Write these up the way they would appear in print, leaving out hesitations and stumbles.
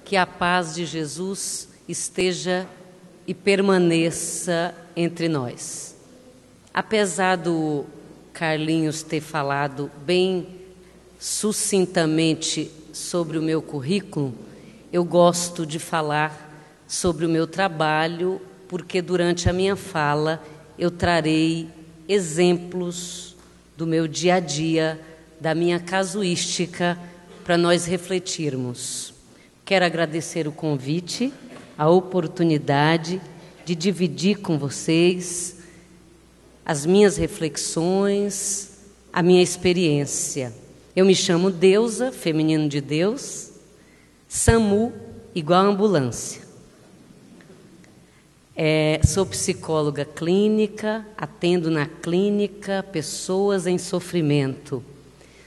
Que a paz de Jesus esteja e permaneça entre nós. Apesar do Carlinhos ter falado bem sucintamente sobre o meu currículo, eu gosto de falar sobre o meu trabalho, porque durante a minha fala eu trarei exemplos do meu dia a dia, da minha casuística, para nós refletirmos. Quero agradecer o convite, a oportunidade de dividir com vocês as minhas reflexões, a minha experiência. Eu me chamo Deusa, feminino de Deus, SAMU, igual ambulância. Sou psicóloga clínica, atendo na clínica pessoas em sofrimento.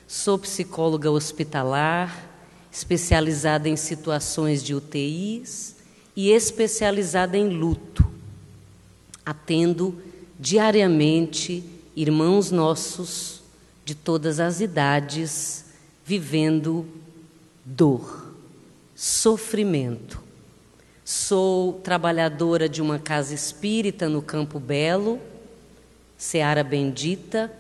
Sou psicóloga hospitalar, especializada em situações de UTIs e especializada em luto. Atendo diariamente irmãos nossos de todas as idades, vivendo dor, sofrimento. Sou trabalhadora de uma casa espírita no Campo Belo, Seara Bendita,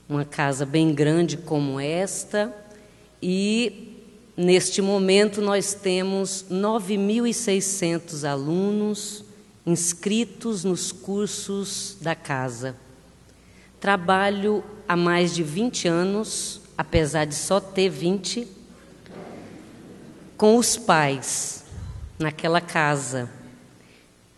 uma casa bem grande como esta, e neste momento nós temos 9.600 alunos inscritos nos cursos da casa. Trabalho há mais de 20 anos, apesar de só ter 20, com os pais naquela casa.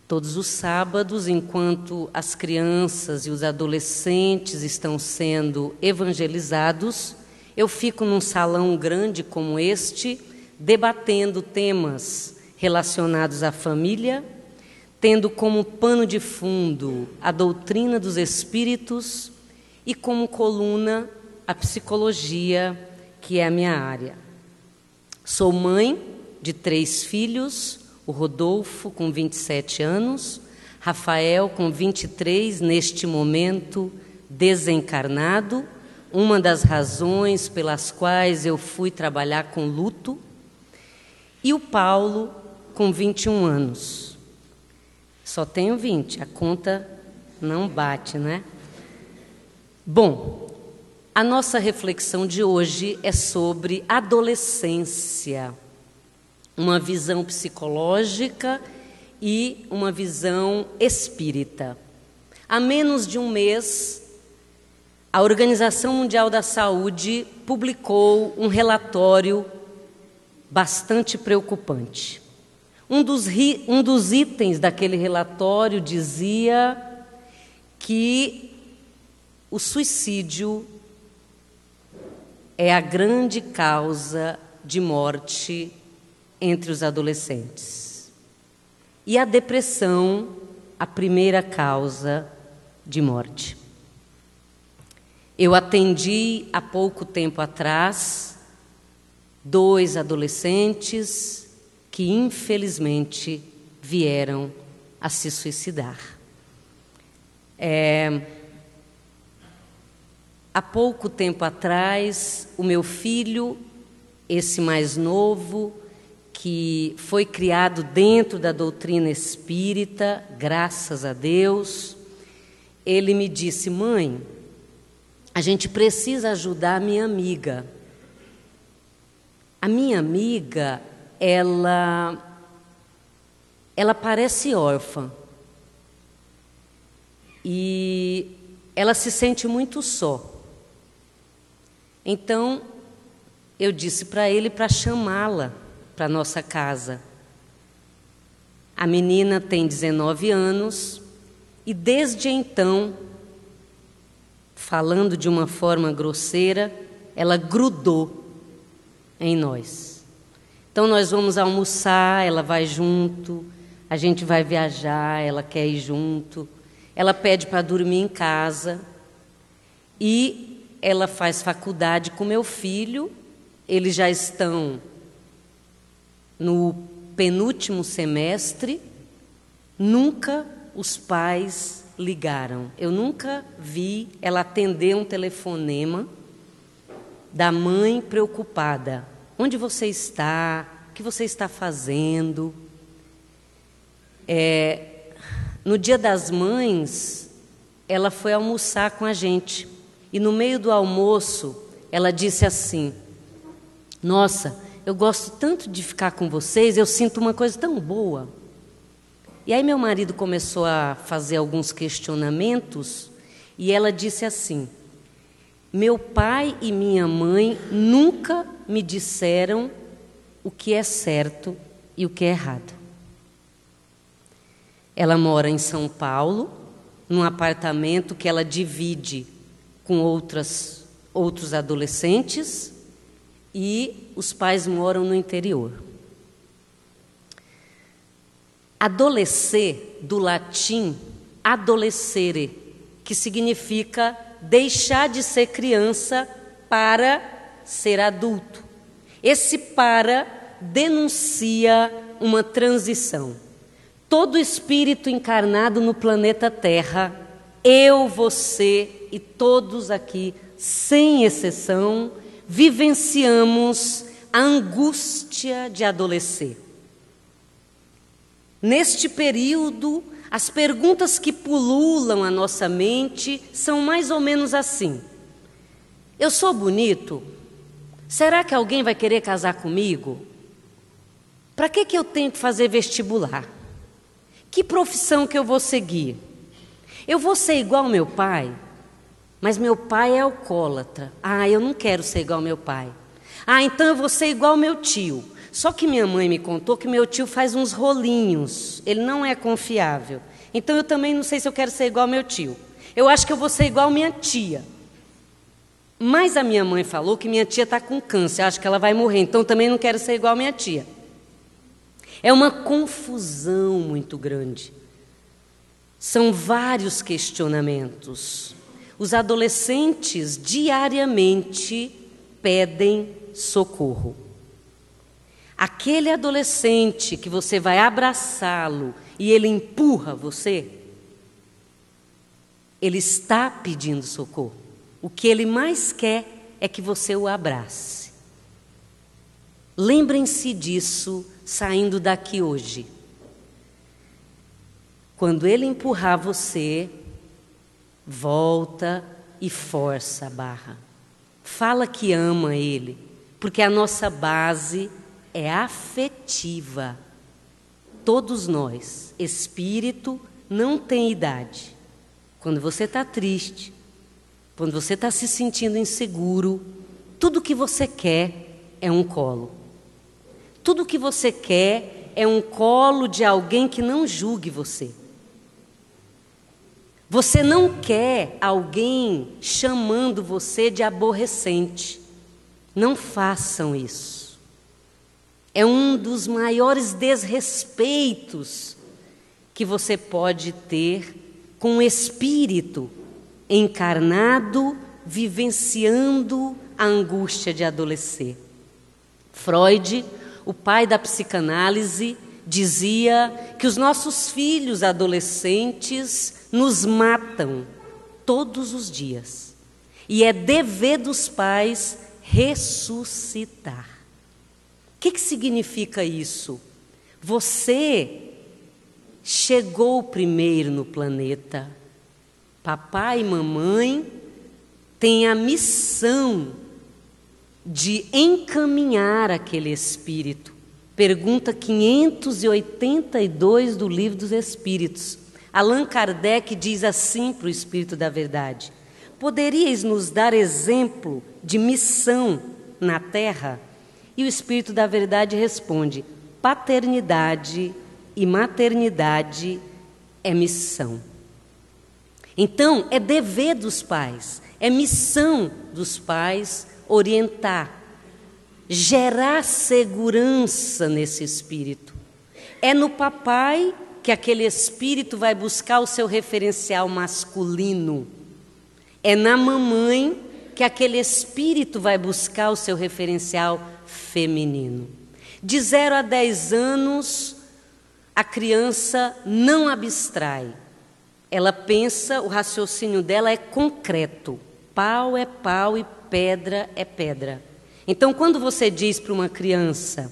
Todos os sábados, enquanto as crianças e os adolescentes estão sendo evangelizados, eu fico num salão grande como este, debatendo temas relacionados à família, tendo como pano de fundo a doutrina dos espíritos e como coluna a psicologia, que é a minha área. Sou mãe de 3 filhos, o Rodolfo com 27 anos, Rafael com 23, neste momento desencarnado, uma das razões pelas quais eu fui trabalhar com luto, e o Paulo com 21 anos. Só tenho 20, a conta não bate, né? Bom, a nossa reflexão de hoje é sobre adolescência, uma visão psicológica e uma visão espírita. Há menos de um mês, a Organização Mundial da Saúde publicou um relatório bastante preocupante. Um dos itens daquele relatório dizia que o suicídio é a grande causa de morte entre os adolescentes. E a depressão, a primeira causa de morte. Eu atendi há pouco tempo atrás 2 adolescentes que infelizmente vieram a se suicidar. Há pouco tempo atrás, o meu filho, esse mais novo, que foi criado dentro da doutrina espírita, graças a Deus, ele me disse: mãe, a gente precisa ajudar a minha amiga. A minha amiga, ela parece órfã e ela se sente muito só. Então, eu disse para ele para chamá-la para a nossa casa. A menina tem 19 anos e desde então, falando de uma forma grosseira, ela grudou em nós. Então nós vamos almoçar, ela vai junto, a gente vai viajar, ela quer ir junto, ela pede para dormir em casa e ela faz faculdade com meu filho, eles já estão no penúltimo semestre, nunca os pais ligaram. Eu nunca vi ela atender um telefonema da mãe preocupada. Onde você está? O que você está fazendo? No Dia das Mães, ela foi almoçar com a gente. E no meio do almoço, ela disse assim: nossa, eu gosto tanto de ficar com vocês, eu sinto uma coisa tão boa. E aí meu marido começou a fazer alguns questionamentos e ela disse assim: meu pai e minha mãe nunca me disseram o que é certo e o que é errado. Ela mora em São Paulo, num apartamento que ela divide com outros adolescentes, e os pais moram no interior. Adolescer, do latim adolescere, que significa deixar de ser criança para ser adulto. Esse para denuncia uma transição. Todo espírito encarnado no planeta Terra, eu, você e todos aqui, sem exceção, vivenciamos a angústia de adolescer. Neste período, as perguntas que pululam a nossa mente são mais ou menos assim: eu sou bonito? Será que alguém vai querer casar comigo? Para que eu tenho que fazer vestibular? Que profissão que eu vou seguir? Eu vou ser igual ao meu pai? Mas meu pai é alcoólatra. Eu não quero ser igual ao meu pai. Então eu vou ser igual ao meu tio. Só que minha mãe me contou que meu tio faz uns rolinhos. Ele não é confiável. Então eu também não sei se eu quero ser igual ao meu tio. Eu acho que eu vou ser igual à minha tia. Mas a minha mãe falou que minha tia está com câncer. Eu acho que ela vai morrer. Então também não quero ser igual à minha tia. É uma confusão muito grande. São vários questionamentos. Os adolescentes diariamente pedem socorro. Aquele adolescente que você vai abraçá-lo e ele empurra você, ele está pedindo socorro. O que ele mais quer é que você o abrace. Lembrem-se disso saindo daqui hoje. Quando ele empurrar você, volta e força a barra. Fala que ama ele, porque a nossa base é afetiva. Todos nós, espírito, não tem idade. Quando você está triste, quando você está se sentindo inseguro, tudo que você quer é um colo. Tudo que você quer é um colo de alguém que não julgue você. Você não quer alguém chamando você de aborrecente. Não façam isso. É um dos maiores desrespeitos que você pode ter com o espírito encarnado, vivenciando a angústia de adolescer. Freud, o pai da psicanálise, dizia que os nossos filhos adolescentes nos matam todos os dias. E é dever dos pais ressuscitar. O que significa isso? Você chegou primeiro no planeta. Papai e mamãe têm a missão de encaminhar aquele espírito. Pergunta 582 do Livro dos Espíritos. Allan Kardec diz assim para o Espírito da Verdade: poderíeis nos dar exemplo de missão na Terra? E o Espírito da Verdade responde: paternidade e maternidade é missão. Então, é dever dos pais, é missão dos pais orientar, gerar segurança nesse espírito. É no papai que aquele espírito vai buscar o seu referencial masculino. É na mamãe que aquele espírito vai buscar o seu referencial feminino. De 0 a 10 anos, a criança não abstrai. Ela pensa, o raciocínio dela é concreto. Pau é pau e pedra é pedra. Então, quando você diz para uma criança: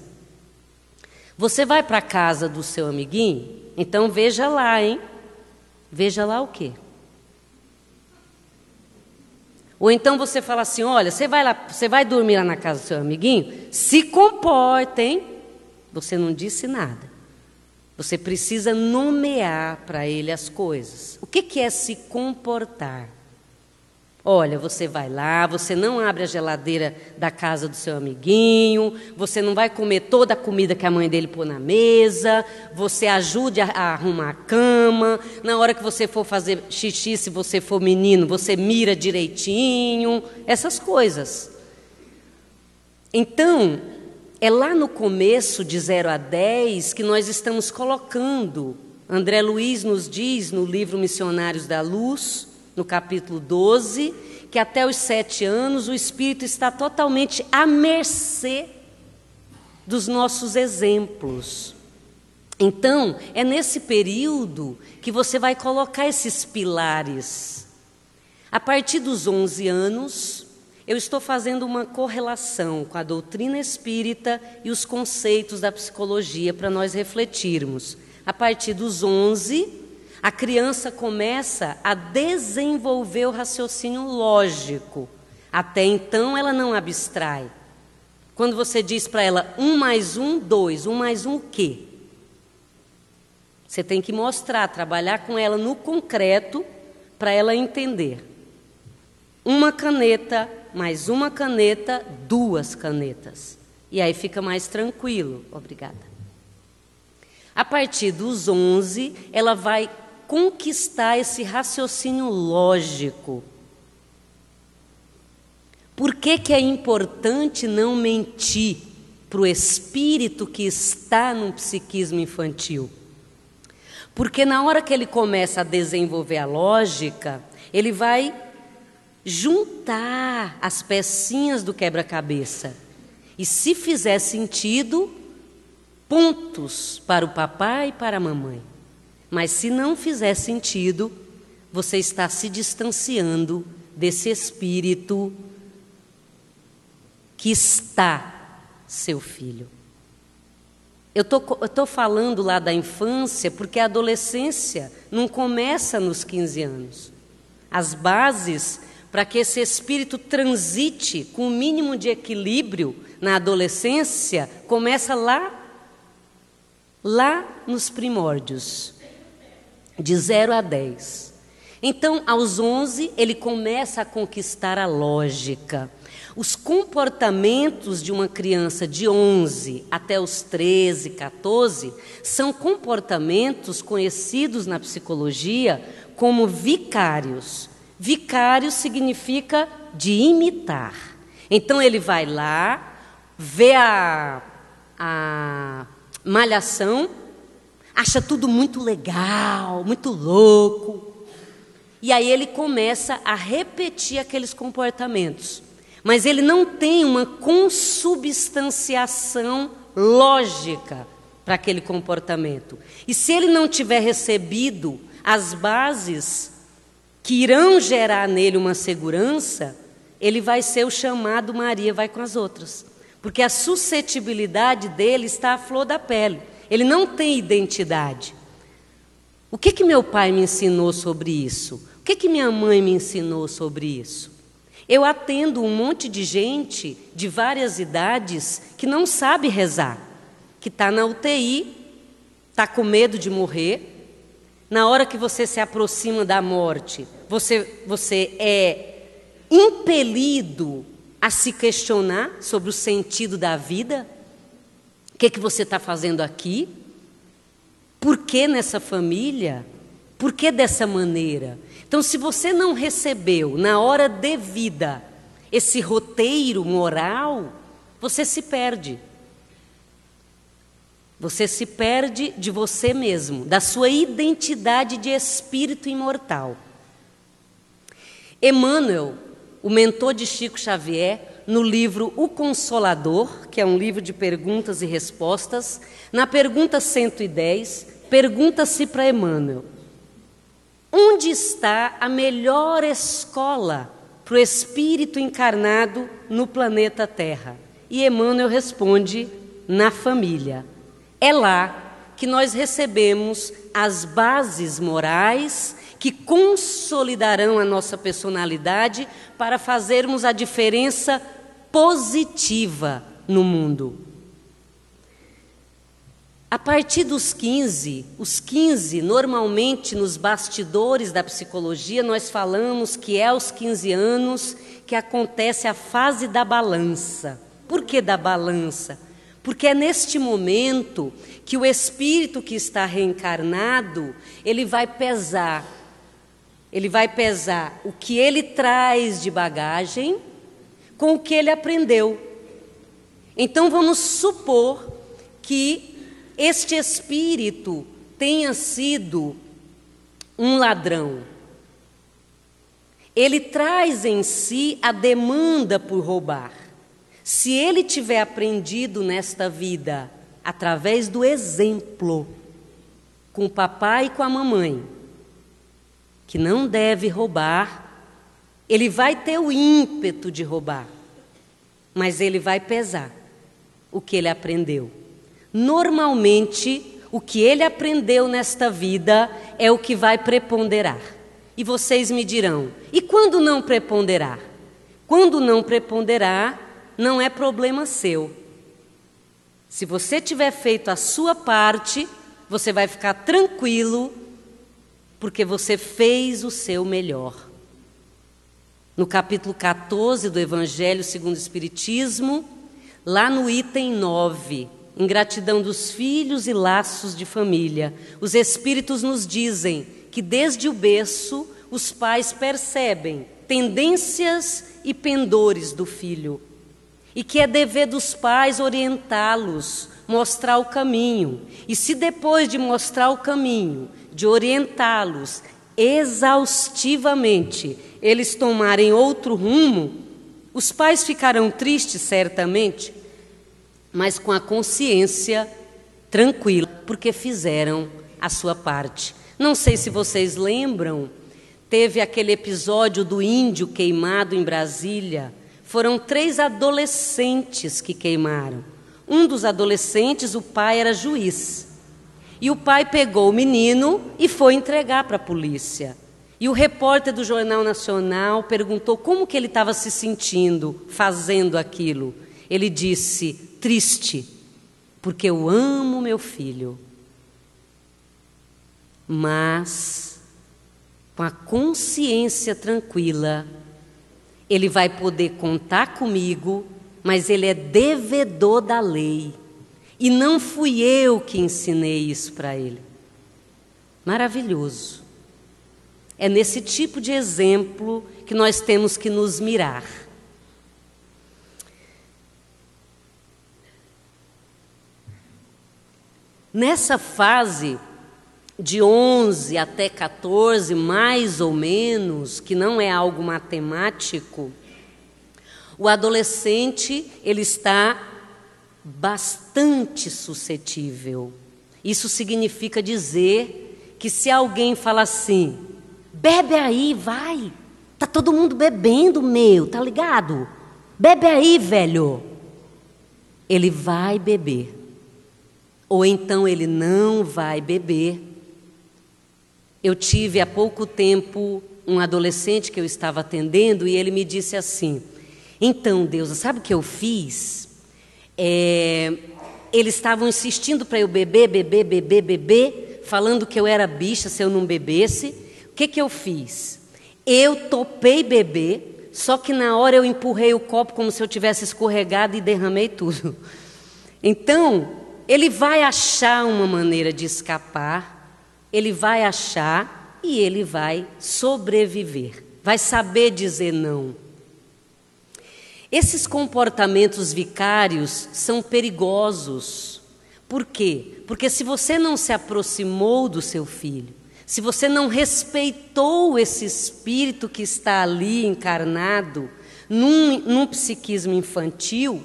Você vai para a casa do seu amiguinho? Então veja lá, hein? Veja lá o quê? Ou então você fala assim, olha, você vai dormir lá na casa do seu amiguinho? Se comporta, hein? Você não disse nada. Você precisa nomear para ele as coisas. O que é se comportar? Olha, você vai lá, você não abre a geladeira da casa do seu amiguinho, você não vai comer toda a comida que a mãe dele pôs na mesa, você ajude a arrumar a cama, na hora que você for fazer xixi, se você for menino, você mira direitinho, essas coisas. Então, é lá no começo, de 0 a 10, que nós estamos colocando. André Luiz nos diz, no livro Missionários da Luz, no capítulo 12, que até os 7 anos o espírito está totalmente à mercê dos nossos exemplos. Então, é nesse período que você vai colocar esses pilares. A partir dos 11 anos, eu estou fazendo uma correlação com a doutrina espírita e os conceitos da psicologia para nós refletirmos. A partir dos 11, a criança começa a desenvolver o raciocínio lógico. Até então, ela não abstrai. Quando você diz para ela 1 mais 1, 2, 1 mais 1 o quê? Você tem que mostrar, trabalhar com ela no concreto para ela entender. 1 caneta, mais 1 caneta, 2 canetas. E aí fica mais tranquilo. Obrigada. A partir dos 11, ela vai conquistar esse raciocínio lógico. Por que é importante não mentir para o espírito que está no psiquismo infantil? Porque na hora que ele começa a desenvolver a lógica, ele vai juntar as pecinhas do quebra-cabeça. E se fizer sentido, pontos para o papai e para a mamãe. Mas se não fizer sentido, você está se distanciando desse espírito que está seu filho. Eu tô falando lá da infância porque a adolescência não começa nos 15 anos. As bases para que esse espírito transite com o mínimo de equilíbrio na adolescência começa lá nos primórdios. De 0 a 10. Então, aos 11, ele começa a conquistar a lógica. Os comportamentos de uma criança de 11 até os 13, 14, são comportamentos conhecidos na psicologia como vicários. Vicário significa de imitar. Então, ele vai lá, vê a malhação, acha tudo muito legal, muito louco. E aí ele começa a repetir aqueles comportamentos. Mas ele não tem uma consubstanciação lógica para aquele comportamento. E se ele não tiver recebido as bases que irão gerar nele uma segurança, ele vai ser o chamado Maria vai com as outras. Porque a suscetibilidade dele está à flor da pele. Ele não tem identidade. O que meu pai me ensinou sobre isso? O que minha mãe me ensinou sobre isso? Eu atendo um monte de gente de várias idades que não sabe rezar, que está na UTI, está com medo de morrer. Na hora que você se aproxima da morte, você é impelido a se questionar sobre o sentido da vida. O que você está fazendo aqui? Por que nessa família? Por que dessa maneira? Então, se você não recebeu na hora devida esse roteiro moral, você se perde. Você se perde de você mesmo, da sua identidade de espírito imortal. Emmanuel, o mentor de Chico Xavier, no livro O Consolador, que é um livro de perguntas e respostas, na pergunta 110, pergunta-se para Emmanuel: onde está a melhor escola para o espírito encarnado no planeta Terra? E Emmanuel responde: na família. É lá que nós recebemos as bases morais que consolidarão a nossa personalidade para fazermos a diferença positiva no mundo. A partir dos 15, os 15, normalmente nos bastidores da psicologia, nós falamos que é aos 15 anos que acontece a fase da balança. Por que da balança? Porque é neste momento que o espírito que está reencarnado, ele vai pesar o que ele traz de bagagem com o que ele aprendeu. Então vamos supor que este espírito tenha sido um ladrão. Ele traz em si a demanda por roubar. Se ele tiver aprendido nesta vida, através do exemplo, com o papai e com a mamãe, que não deve roubar, ele vai ter o ímpeto de roubar, mas ele vai pesar o que ele aprendeu. Normalmente, o que ele aprendeu nesta vida é o que vai preponderar. E vocês me dirão, e quando não preponderar? Quando não preponderar, não é problema seu. Se você tiver feito a sua parte, você vai ficar tranquilo, porque você fez o seu melhor. No capítulo 14 do Evangelho segundo o Espiritismo, lá no item 9, ingratidão dos filhos e laços de família, os Espíritos nos dizem que desde o berço os pais percebem tendências e pendores do filho, e que é dever dos pais orientá-los, mostrar o caminho. E se depois de mostrar o caminho, de orientá-los exaustivamente, eles tomarem outro rumo, os pais ficarão tristes, certamente, mas com a consciência tranquila, porque fizeram a sua parte. Não sei se vocês lembram, teve aquele episódio do índio queimado em Brasília. Foram 3 adolescentes que queimaram. Um dos adolescentes, o pai era juiz. E o pai pegou o menino e foi entregar para a polícia. E o repórter do Jornal Nacional perguntou como que ele estava se sentindo fazendo aquilo. Ele disse, triste, porque eu amo meu filho. Mas, com a consciência tranquila, ele vai poder contar comigo, mas ele é devedor da lei. E não fui eu que ensinei isso para ele. Maravilhoso. É nesse tipo de exemplo que nós temos que nos mirar. Nessa fase de 11 até 14, mais ou menos, que não é algo matemático, o adolescente ele está bastante suscetível. Isso significa dizer que se alguém fala assim, bebe aí, vai, tá todo mundo bebendo, tá ligado? Bebe aí, velho. Ele vai beber. Ou então ele não vai beber. Eu tive há pouco tempo um adolescente que eu estava atendendo e ele me disse assim, então, Deus, sabe o que eu fiz? Eles estavam insistindo para eu beber, falando que eu era bicha se eu não bebesse. O que eu fiz? Eu topei beber, só que na hora eu empurrei o copo como se eu tivesse escorregado e derramei tudo. Então, ele vai achar uma maneira de escapar, ele vai achar e ele vai sobreviver, vai saber dizer não. Esses comportamentos vicários são perigosos. Por quê? Porque se você não se aproximou do seu filho, se você não respeitou esse espírito que está ali encarnado num psiquismo infantil,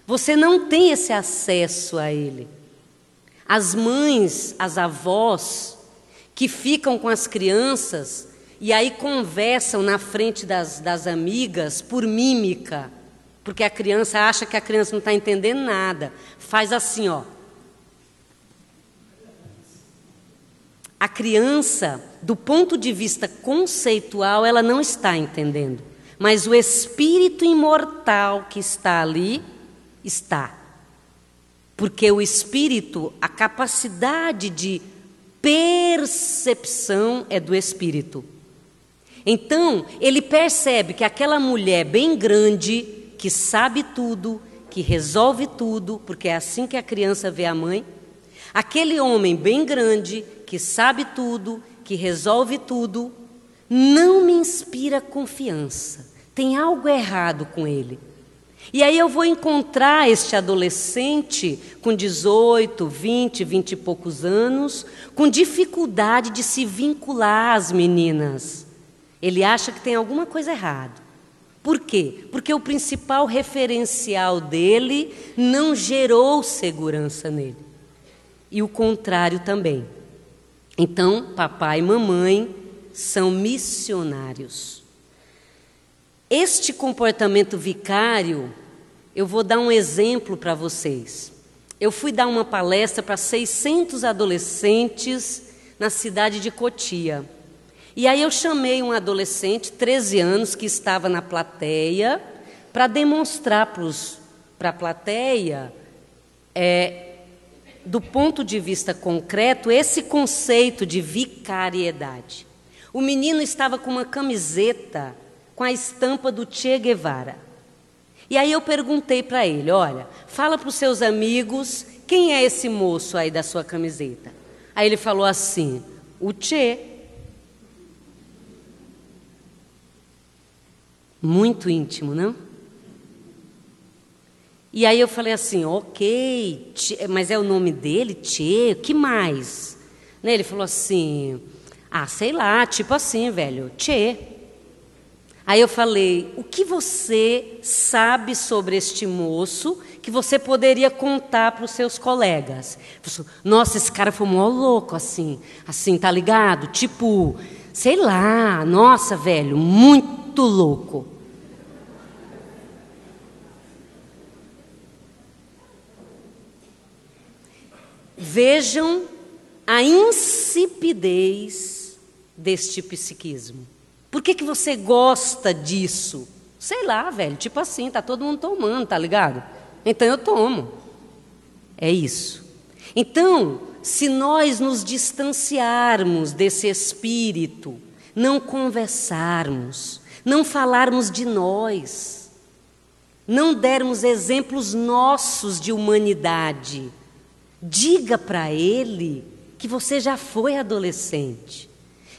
você não tem esse acesso a ele. As mães, as avós, que ficam com as crianças e aí conversam na frente das amigas por mímica, porque a criança acha que a criança não está entendendo nada. Faz assim, ó. A criança, do ponto de vista conceitual, ela não está entendendo. Mas o espírito imortal que está ali, está. Porque o espírito, a capacidade de percepção é do espírito. Então, ele percebe que aquela mulher bem grande, que sabe tudo, que resolve tudo, porque é assim que a criança vê a mãe, aquele homem bem grande, que sabe tudo, que resolve tudo, não me inspira confiança. Tem algo errado com ele. E aí eu vou encontrar este adolescente com 18, 20 e poucos anos, com dificuldade de se vincular às meninas. Ele acha que tem alguma coisa errada. Por quê? Porque o principal referencial dele não gerou segurança nele. E o contrário também. Então, papai e mamãe são missionários. Este comportamento vicário, eu vou dar um exemplo para vocês. Eu fui dar uma palestra para 600 adolescentes na cidade de Cotia. E aí eu chamei um adolescente, 13 anos, que estava na plateia, para demonstrar para a plateia, do ponto de vista concreto, esse conceito de vicariedade. O menino estava com uma camiseta com a estampa do Che Guevara. E aí eu perguntei para ele, olha, fala para os seus amigos, quem é esse moço aí da sua camiseta? Aí ele falou assim, o Che. Muito íntimo, não? E aí eu falei assim, ok, Che, mas é o nome dele, Che, o que mais? Né? Ele falou assim, sei lá, tipo assim, velho, Che. Aí eu falei, o que você sabe sobre este moço que você poderia contar para os seus colegas? Falei, nossa, esse cara foi mó louco, assim, tá ligado? Tipo, sei lá, nossa, velho, muito louco. Vejam a insipidez deste psiquismo. Por que você gosta disso? Sei lá, velho, tipo assim, tá todo mundo tomando, tá ligado? Então eu tomo. É isso. Então, se nós nos distanciarmos desse espírito, não conversarmos, não falarmos de nós, não dermos exemplos nossos de humanidade, diga para ele que você já foi adolescente.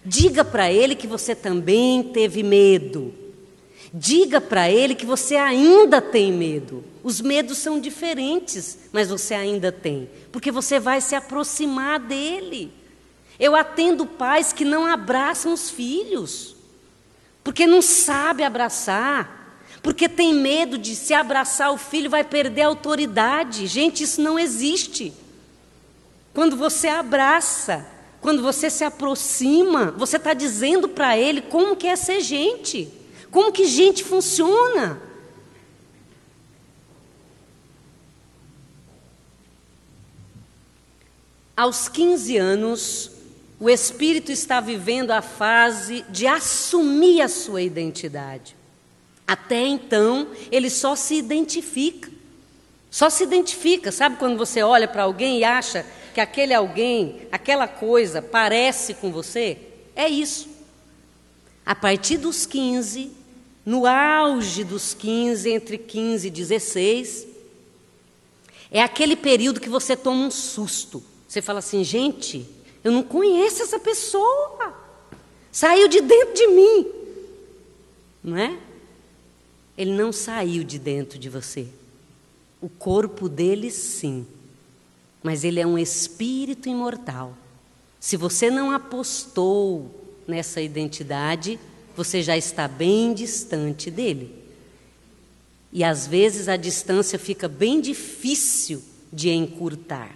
Diga para ele que você também teve medo. Diga para ele que você ainda tem medo. Os medos são diferentes, mas você ainda tem, porque você vai se aproximar dele. Eu atendo pais que não abraçam os filhos, porque não sabe abraçar, porque tem medo de se abraçar o filho vai perder a autoridade. Gente, isso não existe. Quando você abraça, quando você se aproxima, você está dizendo para ele como que é ser gente, como que gente funciona. Aos 15 anos, o espírito está vivendo a fase de assumir a sua identidade. Até então, ele só se identifica. Só se identifica. Sabe quando você olha para alguém e acha que aquele alguém, aquela coisa, parece com você? É isso. A partir dos 15, no auge dos 15, entre 15 e 16, é aquele período que você toma um susto. Você fala assim, gente, eu não conheço essa pessoa. Saiu de dentro de mim. Não é? Ele não saiu de dentro de você. O corpo dele, sim. Mas ele é um espírito imortal. Se você não apostou nessa identidade, você já está bem distante dele. E às vezes a distância fica bem difícil de encurtar.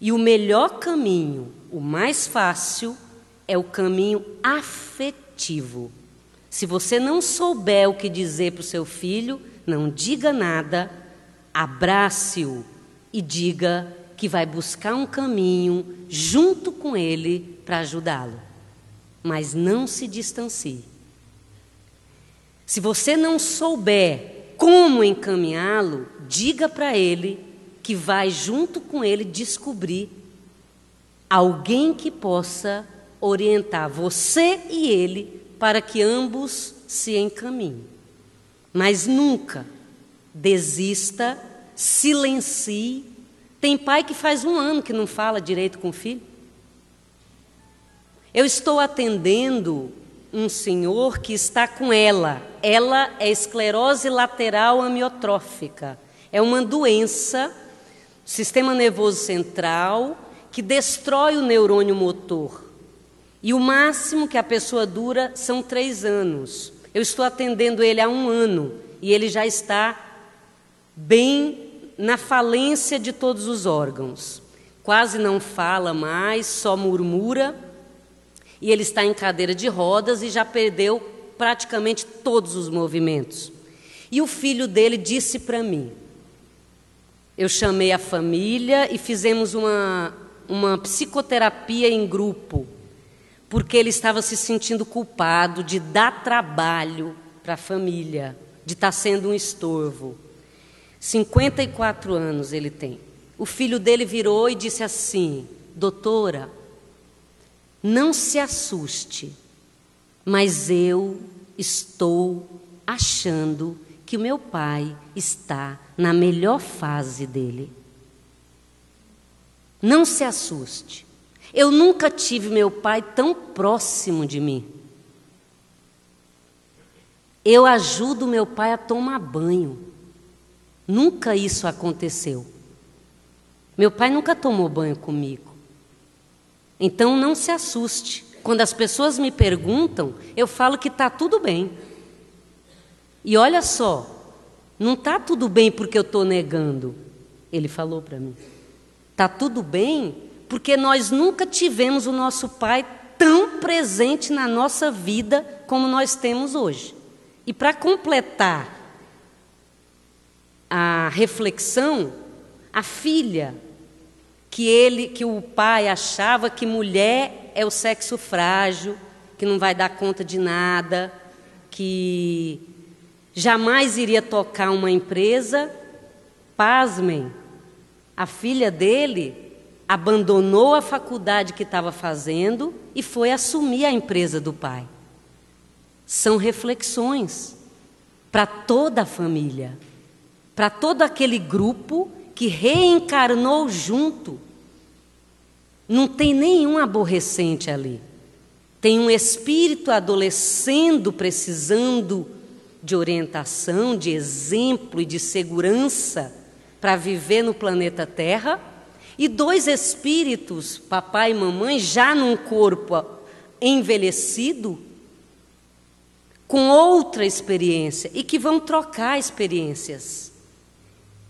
E o melhor caminho, o mais fácil, é o caminho afetivo. Se você não souber o que dizer para o seu filho, não diga nada, abrace-o e diga que vai buscar um caminho junto com ele para ajudá-lo. Mas não se distancie. Se você não souber como encaminhá-lo, diga para ele que vai junto com ele descobrir alguém que possa orientar você e ele para que ambos se encaminhem. Mas nunca desista, silencie. Tem pai que faz 1 ano que não fala direito com o filho. Eu estou atendendo um senhor que está com ela. Ela é esclerose lateral amiotrófica. É uma doença do sistema nervoso central que destrói o neurônio motor. E o máximo que a pessoa dura são 3 anos. Eu estou atendendo ele há 1 ano e ele já está bem na falência de todos os órgãos. Quase não fala mais, só murmura. E ele está em cadeira de rodas e já perdeu praticamente todos os movimentos. E o filho dele disse para mim, eu chamei a família e fizemos uma psicoterapia em grupo, porque ele estava se sentindo culpado de dar trabalho para a família, de estar sendo um estorvo. 54 anos ele tem. O filho dele virou e disse assim, doutora, não se assuste, mas eu estou achando que o meu pai está na melhor fase dele. Não se assuste. Eu nunca tive meu pai tão próximo de mim. Eu ajudo meu pai a tomar banho. Nunca isso aconteceu. Meu pai nunca tomou banho comigo. Então não se assuste. Quando as pessoas me perguntam, eu falo que está tudo bem. E olha só, não está tudo bem porque eu estou negando. Ele falou para mim. Está tudo bem porque nós nunca tivemos o nosso pai tão presente na nossa vida como nós temos hoje. E para completar a reflexão, a filha, que o pai achava que mulher é o sexo frágil, que não vai dar conta de nada, que jamais iria tocar uma empresa. Pasmem, a filha dele abandonou a faculdade que estava fazendo e foi assumir a empresa do pai. São reflexões para toda a família, para todo aquele grupo que reencarnou junto. Não tem nenhum aborrecente ali. Tem um espírito adolescendo, precisando de orientação, de exemplo e de segurança para viver no planeta Terra, e 2 espíritos, papai e mamãe, já num corpo envelhecido, com outra experiência, e que vão trocar experiências.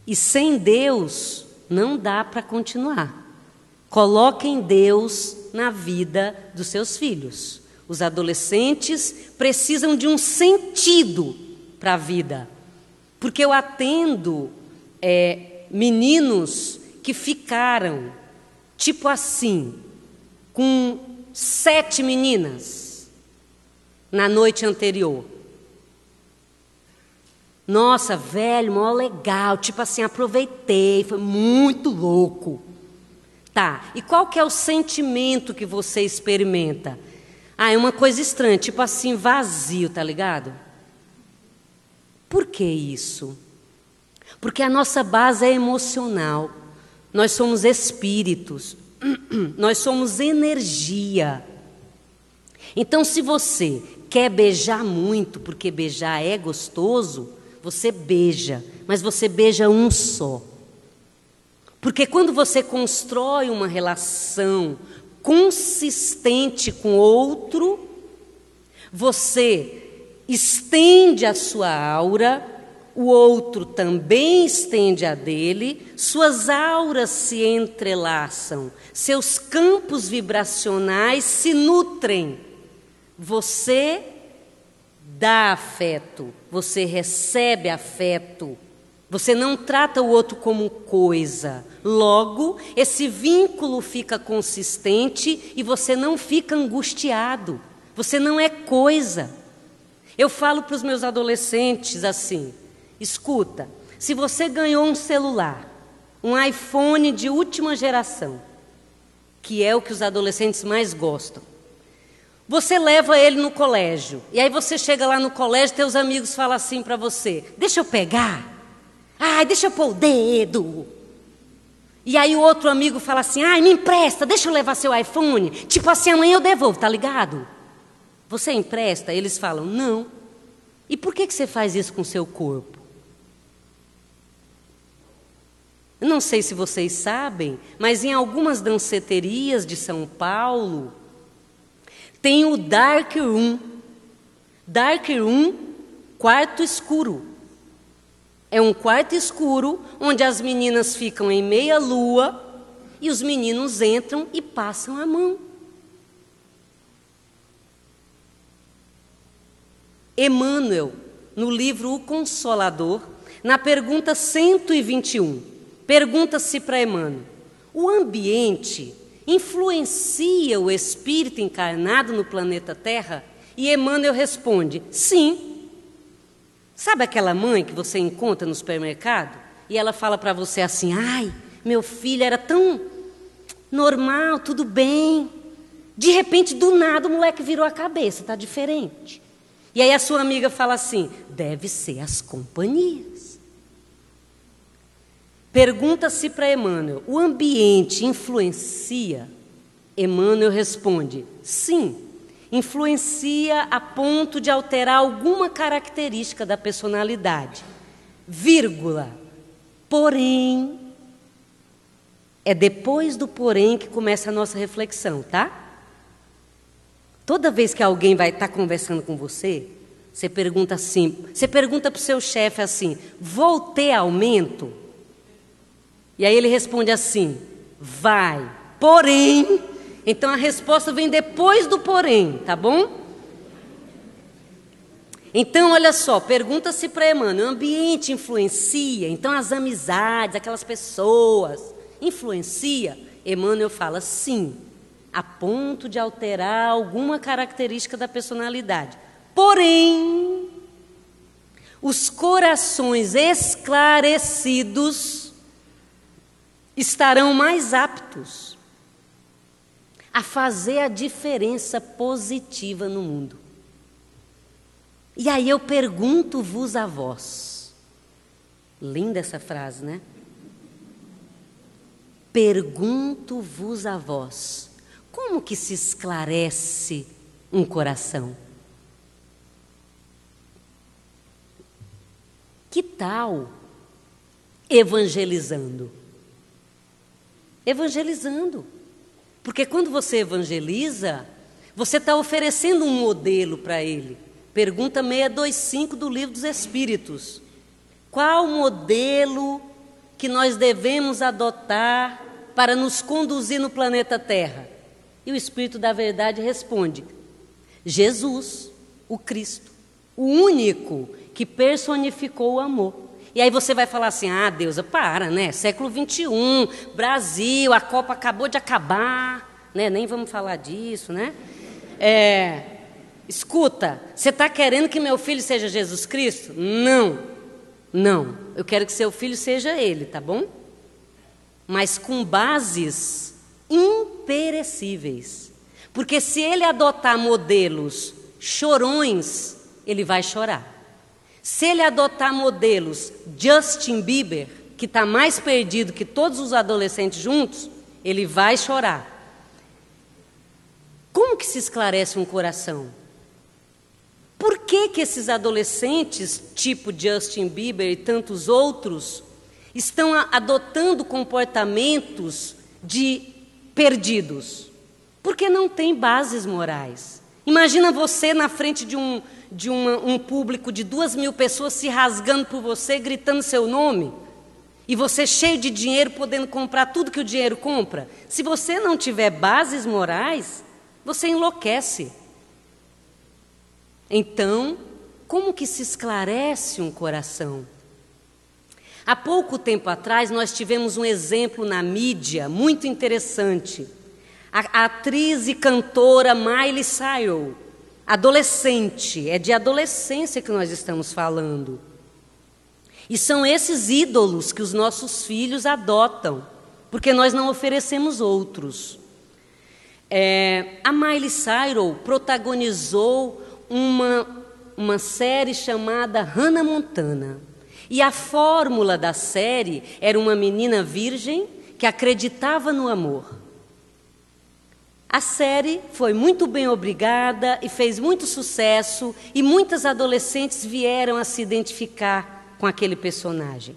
E sem Deus não dá para continuar. Coloquem Deus na vida dos seus filhos. Os adolescentes precisam de um sentido para a vida. Porque eu atendo meninos que ficaram, tipo assim, com 7 meninas na noite anterior. Nossa, velho, mó legal, tipo assim, aproveitei, foi muito louco. Tá, e qual que é o sentimento que você experimenta? É uma coisa estranha, tipo assim, vazio, tá ligado? Por que isso? Porque a nossa base é emocional. Nós somos espíritos, nós somos energia. Então, se você quer beijar muito, porque beijar é gostoso, você beija, mas você beija um só. Porque quando você constrói uma relação consistente com outro, você estende a sua aura, o outro também estende a dele, suas auras se entrelaçam, seus campos vibracionais se nutrem. Você dá afeto, você recebe afeto Você não trata o outro como coisa. Logo, esse vínculo fica consistente e você não fica angustiado. Você não é coisa. Eu falo para os meus adolescentes assim: escuta, se você ganhou um celular, um iPhone de última geração, que é o que os adolescentes mais gostam, você leva ele no colégio, e aí você chega lá no colégio, teus amigos falam assim para você: deixa eu pegar. Ai, deixa eu pôr o dedo. E aí o outro amigo fala assim: ai, me empresta, deixa eu levar seu iPhone. Tipo assim, amanhã eu devolvo, tá ligado? Você empresta? Eles falam: não. E por que você faz isso com o seu corpo? Eu não sei se vocês sabem, mas em algumas danceterias de São Paulo, tem o Dark Room. Dark Room, quarto escuro. É um quarto escuro, onde as meninas ficam em meia lua e os meninos entram e passam a mão. Emmanuel, no livro O Consolador, na pergunta 121, pergunta-se para Emmanuel: o ambiente influencia o espírito encarnado no planeta Terra? E Emmanuel responde: sim. Sabe aquela mãe que você encontra no supermercado e ela fala para você assim: ai, meu filho era tão normal, tudo bem. De repente, do nada, o moleque virou a cabeça, está diferente. E aí a sua amiga fala assim: deve ser as companhias. Pergunta-se para Emmanuel: o ambiente influencia? Emmanuel responde: sim. Influencia a ponto de alterar alguma característica da personalidade, vírgula, porém, é depois do porém que começa a nossa reflexão, tá? Toda vez que alguém vai estar conversando com você, você pergunta assim, você pergunta para o seu chefe assim: vou ter aumento? E aí ele responde assim: vai, porém. Então a resposta vem depois do porém, tá bom? Então, olha só, pergunta-se para Emmanuel: o ambiente influencia? Então as amizades, aquelas pessoas, influencia? Emmanuel fala: sim, a ponto de alterar alguma característica da personalidade. Porém, os corações esclarecidos estarão mais aptos a fazer a diferença positiva no mundo. E aí eu pergunto-vos a vós. Linda essa frase, né? Pergunto-vos a vós: como que se esclarece um coração? Que tal evangelizando? Evangelizando. Porque quando você evangeliza, você está oferecendo um modelo para ele. Pergunta 625 do Livro dos Espíritos: qual modelo que nós devemos adotar para nos conduzir no planeta Terra? E o Espírito da Verdade responde: Jesus, o Cristo, o único que personificou o amor. E aí você vai falar assim: ah, Deusa, para, né? Século XXI, Brasil, a Copa acabou de acabar, né? Nem vamos falar disso, né? Escuta, você está querendo que meu filho seja Jesus Cristo? Não, não. Eu quero que seu filho seja ele, tá bom? Mas com bases imperecíveis. Porque se ele adotar modelos chorões, ele vai chorar. Se ele adotar modelos Justin Bieber, que está mais perdido que todos os adolescentes juntos, ele vai chorar. Como que se esclarece um coração? Por que que esses adolescentes, tipo Justin Bieber e tantos outros, estão adotando comportamentos de perdidos? Porque não tem bases morais. Imagina você na frente de um público de 2.000 pessoas se rasgando por você, gritando seu nome, e você cheio de dinheiro, podendo comprar tudo que o dinheiro compra. Se você não tiver bases morais, você enlouquece. Então, como que se esclarece um coração? Há pouco tempo atrás, nós tivemos um exemplo na mídia muito interessante. A atriz e cantora Miley Cyrus, adolescente, é de adolescência que nós estamos falando. E são esses ídolos que os nossos filhos adotam, porque nós não oferecemos outros. A Miley Cyrus protagonizou uma série chamada Hannah Montana. E a fórmula da série era uma menina virgem que acreditava no amor. A série foi muito bem obrigada e fez muito sucesso, e muitas adolescentes vieram a se identificar com aquele personagem.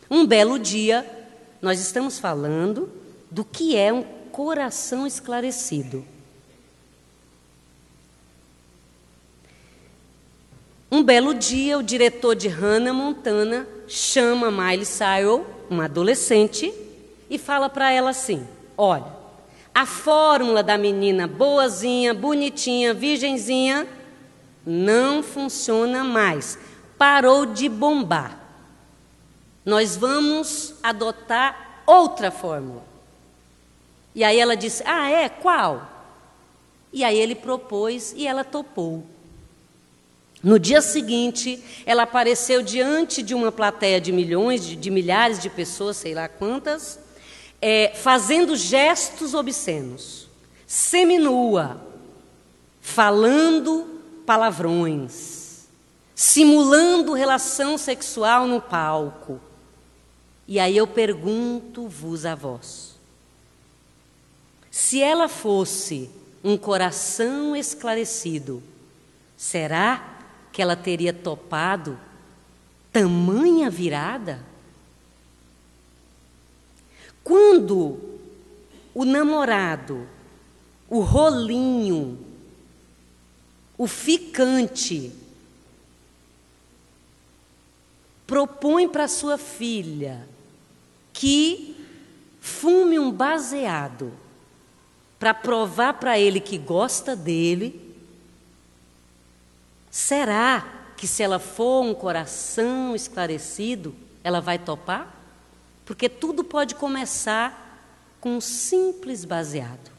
Um belo dia, nós estamos falando do que é um coração esclarecido. Um belo dia, o diretor de Hannah Montana chama Miley Cyrus, uma adolescente, e fala para ela assim: olha, a fórmula da menina boazinha, bonitinha, virgenzinha, não funciona mais. Parou de bombar. Nós vamos adotar outra fórmula. E aí ela disse: ah, é? Qual? E aí ele propôs e ela topou. No dia seguinte, ela apareceu diante de uma plateia de milhões, de milhares de pessoas, sei lá quantas, fazendo gestos obscenos, seminua, falando palavrões, simulando relação sexual no palco. E aí eu pergunto-vos a vós: se ela fosse um coração esclarecido, será que ela teria topado tamanha virada? Quando o namorado, o rolinho, o ficante, propõe para sua filha que fume um baseado para provar para ele que gosta dele, será que, se ela for um coração esclarecido, ela vai topar? Porque tudo pode começar com um simples baseado.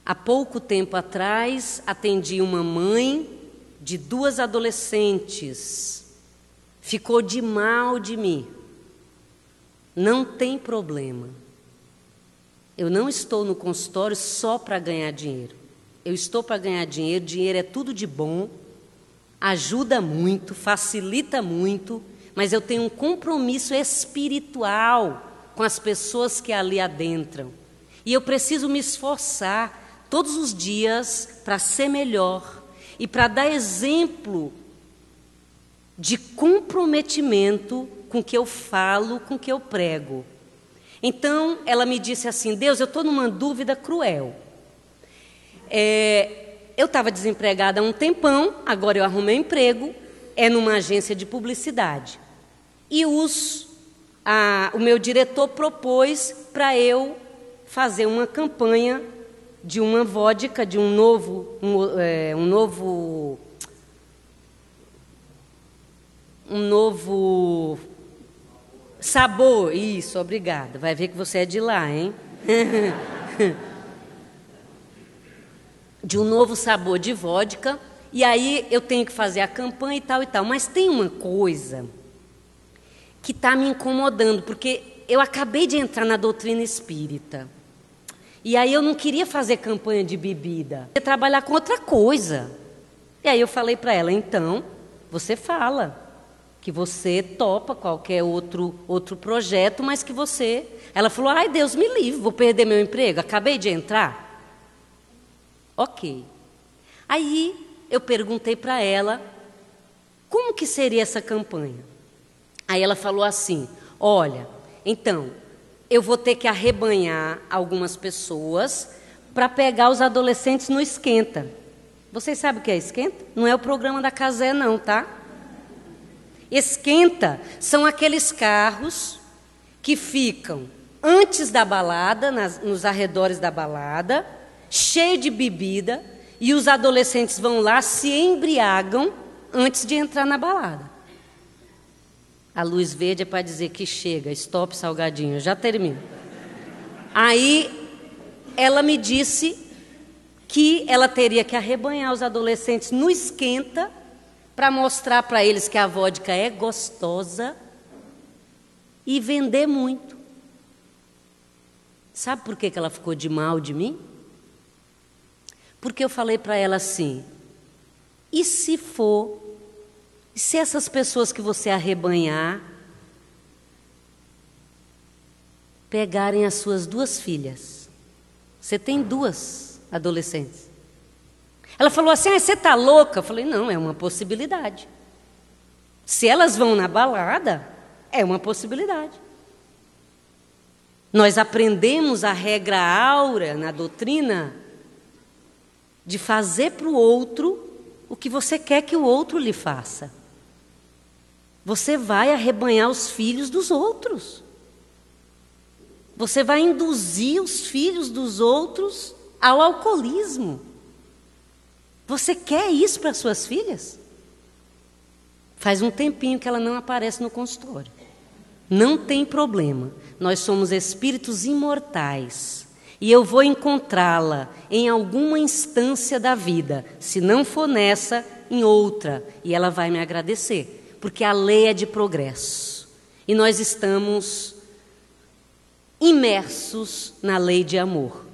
Há pouco tempo atrás, atendi uma mãe de 2 adolescentes. Ficou de mal de mim. Não tem problema. Eu não estou no consultório só para ganhar dinheiro. Eu estou para ganhar dinheiro. Dinheiro é tudo de bom, ajuda muito, facilita muito, mas eu tenho um compromisso espiritual com as pessoas que ali adentram. E eu preciso me esforçar todos os dias para ser melhor e para dar exemplo de comprometimento com o que eu falo, com o que eu prego. Então, ela me disse assim: Deus, eu estou numa dúvida cruel. Eu estava desempregada há um tempão, agora eu arrumei um emprego, numa agência de publicidade. E o meu diretor propôs para eu fazer uma campanha de uma vodka, de um novo sabor. Isso, obrigada. Vai ver que você é de lá, hein? De um novo sabor de vodka. E aí eu tenho que fazer a campanha e tal e tal. Mas tem uma coisa que está me incomodando, porque eu acabei de entrar na doutrina espírita. E aí eu não queria fazer campanha de bebida. Eu queria trabalhar com outra coisa. E aí eu falei para ela: então, você fala que você topa qualquer outro projeto, mas que você... Ela falou: ai, Deus me livre, vou perder meu emprego, acabei de entrar. Ok. Aí eu perguntei para ela como que seria essa campanha. Aí ela falou assim: olha, então, eu vou ter que arrebanhar algumas pessoas para pegar os adolescentes no Esquenta. Vocês sabem o que é Esquenta? Não é o programa da Cazé, não, tá? Esquenta são aqueles carros que ficam antes da balada, nos arredores da balada, cheio de bebida, e os adolescentes vão lá, se embriagam antes de entrar na balada. A luz verde é para dizer que chega, stop salgadinho, eu já termino. Aí ela me disse que ela teria que arrebanhar os adolescentes no esquenta para mostrar para eles que a vodka é gostosa e vender muito. Sabe por que ela ficou de mal de mim? Porque eu falei para ela assim, e se essas pessoas que você arrebanhar pegarem as suas 2 filhas? Você tem 2 adolescentes. Ela falou assim, você está louca? Eu falei, não, é uma possibilidade. Se elas vão na balada, é uma possibilidade. Nós aprendemos a regra áurea na doutrina de fazer para o outro o que você quer que o outro lhe faça. Você vai arrebanhar os filhos dos outros. Você vai induzir os filhos dos outros ao alcoolismo. Você quer isso para suas filhas? Faz um tempinho que ela não aparece no consultório. Não tem problema. Nós somos espíritos imortais. E eu vou encontrá-la em alguma instância da vida. Se não for nessa, em outra. E ela vai me agradecer. Porque a lei é de progresso. E nós estamos imersos na lei de amor.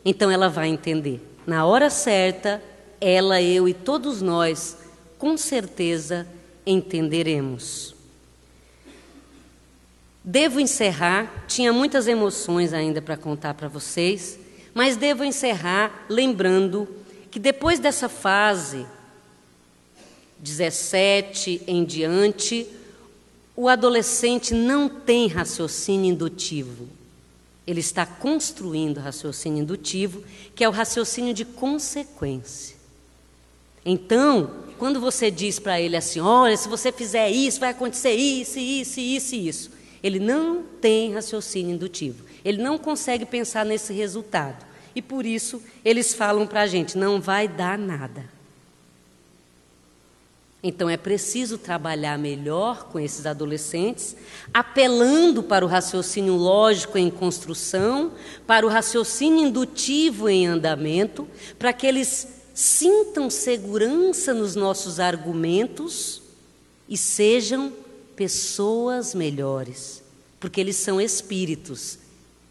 Então ela vai entender. Na hora certa, ela, eu e todos nós, com certeza, entenderemos. Devo encerrar, tinha muitas emoções ainda para contar para vocês, mas devo encerrar lembrando que depois dessa fase, 17 em diante, o adolescente não tem raciocínio indutivo. Ele está construindo raciocínio indutivo, que é o raciocínio de consequência. Então, quando você diz para ele assim, olha, se você fizer isso, vai acontecer isso, isso, isso e isso. Ele não tem raciocínio indutivo. Ele não consegue pensar nesse resultado. E por isso, eles falam para a gente, não vai dar nada. Então, é preciso trabalhar melhor com esses adolescentes, apelando para o raciocínio lógico em construção, para o raciocínio indutivo em andamento, para que eles sintam segurança nos nossos argumentos e sejam pessoas melhores, porque eles são espíritos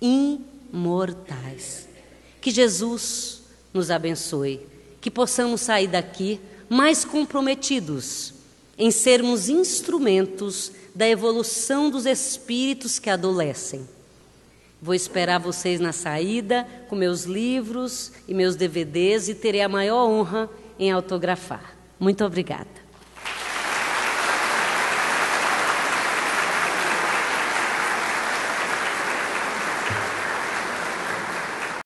imortais. Que Jesus nos abençoe, que possamos sair daqui mais comprometidos em sermos instrumentos da evolução dos espíritos que adolecem. Vou esperar vocês na saída com meus livros e meus DVDs e terei a maior honra em autografar. Muito obrigada.